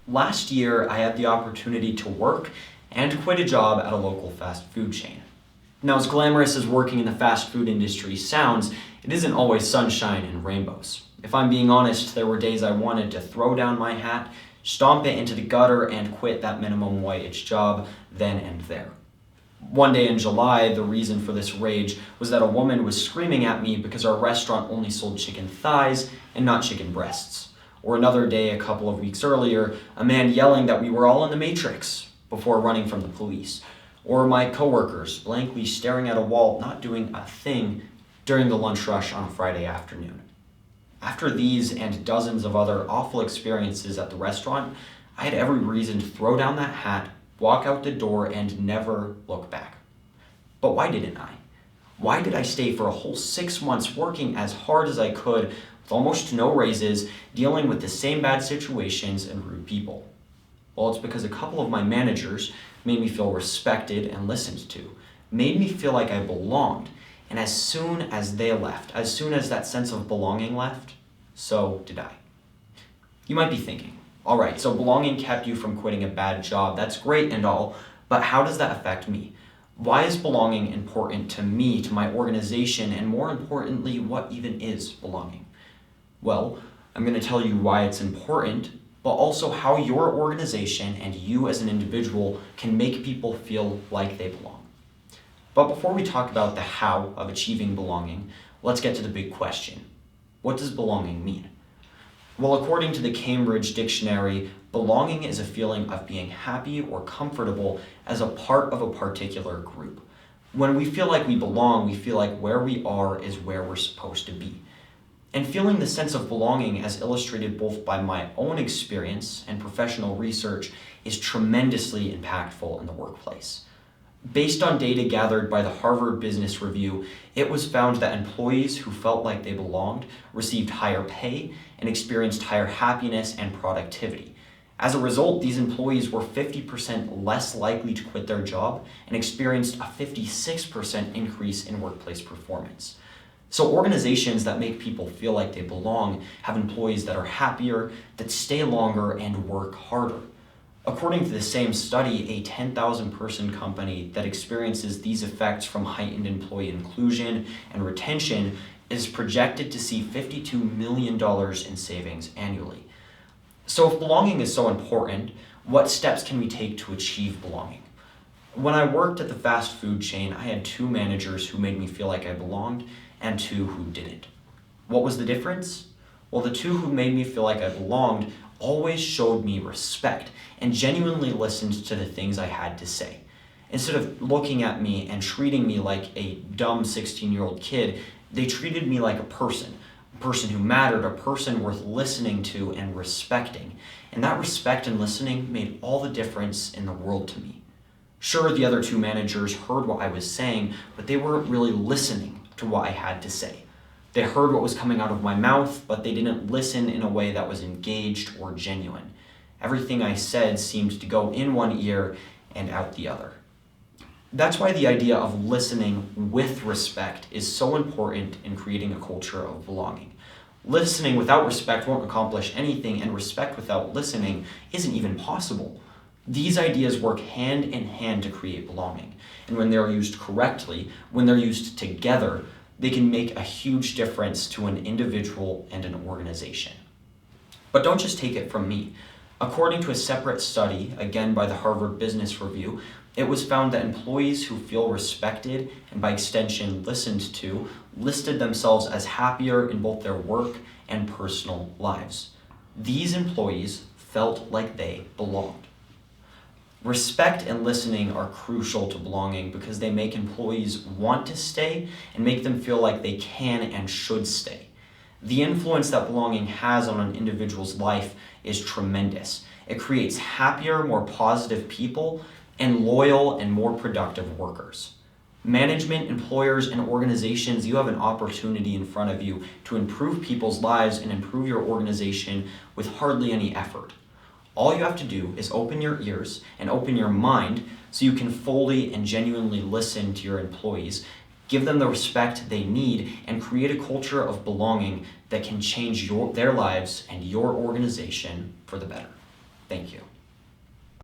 Last year, I had the opportunity to work and quit a job at a local fast food chain. Now, as glamorous as working in the fast food industry sounds, it isn't always sunshine and rainbows. If I'm being honest, there were days I wanted to throw down my hat, stomp it into the gutter, and quit that minimum wage job then and there. One day in July, the reason for this rage was that a woman was screaming at me because our restaurant only sold chicken thighs and not chicken breasts. Or another day, a couple of weeks earlier, a man yelling that we were all in the Matrix before running from the police. Or my coworkers blankly staring at a wall, not doing a thing during the lunch rush on a Friday afternoon. After these and dozens of other awful experiences at the restaurant, I had every reason to throw down that hat, walk out the door, and never look back. But why didn't I? Why did I stay for a whole 6 months working as hard as I could with almost no raises, dealing with the same bad situations and rude people? Well, it's because a couple of my managers made me feel respected and listened to, made me feel like I belonged, and as soon as they left, as soon as that sense of belonging left, so did I. You might be thinking, all right, so belonging kept you from quitting a bad job. That's great and all, but how does that affect me? Why is belonging important to me, to my organization, and more importantly, what even is belonging? Well, I'm going to tell you why it's important, but also how your organization and you as an individual can make people feel like they belong. But before we talk about the how of achieving belonging, let's get to the big question. What does belonging mean? Well, according to the Cambridge Dictionary, belonging is a feeling of being happy or comfortable as a part of a particular group. When we feel like we belong, we feel like where we are is where we're supposed to be. And feeling the sense of belonging, as illustrated both by my own experience and professional research, is tremendously impactful in the workplace. Based on data gathered by the Harvard Business Review, it was found that employees who felt like they belonged received higher pay and experienced higher happiness and productivity. As a result, these employees were 50% less likely to quit their job and experienced a 56% increase in workplace performance. So organizations that make people feel like they belong have employees that are happier, that stay longer, and work harder. According to the same study, a 10,000 person company that experiences these effects from heightened employee inclusion and retention is projected to see $52 million in savings annually. So if belonging is so important, what steps can we take to achieve belonging? When I worked at the fast food chain, I had 2 managers who made me feel like I belonged and 2 who didn't. What was the difference? Well, the 2 who made me feel like I belonged always showed me respect and genuinely listened to the things I had to say. Instead of looking at me and treating me like a dumb 16-year-old kid, they treated me like a person who mattered, a person worth listening to and respecting. And that respect and listening made all the difference in the world to me. Sure, the other 2 managers heard what I was saying, but they weren't really listening to what I had to say. They heard what was coming out of my mouth, but they didn't listen in a way that was engaged or genuine. Everything I said seemed to go in one ear and out the other. That's why the idea of listening with respect is so important in creating a culture of belonging. Listening without respect won't accomplish anything, and respect without listening isn't even possible. These ideas work hand in hand to create belonging, and when they're used correctly, when they're used together, they can make a huge difference to an individual and an organization. But don't just take it from me. According to a separate study, again by the Harvard Business Review, it was found that employees who feel respected and by extension listened to listed themselves as happier in both their work and personal lives. These employees felt like they belonged. Respect and listening are crucial to belonging because they make employees want to stay and make them feel like they can and should stay. The influence that belonging has on an individual's life is tremendous. It creates happier, more positive people and loyal and more productive workers. Management, employers, and organizations, you have an opportunity in front of you to improve people's lives and improve your organization with hardly any effort. All you have to do is open your ears and open your mind so you can fully and genuinely listen to your employees, give them the respect they need, and create a culture of belonging that can change their lives and your organization for the better. Thank you.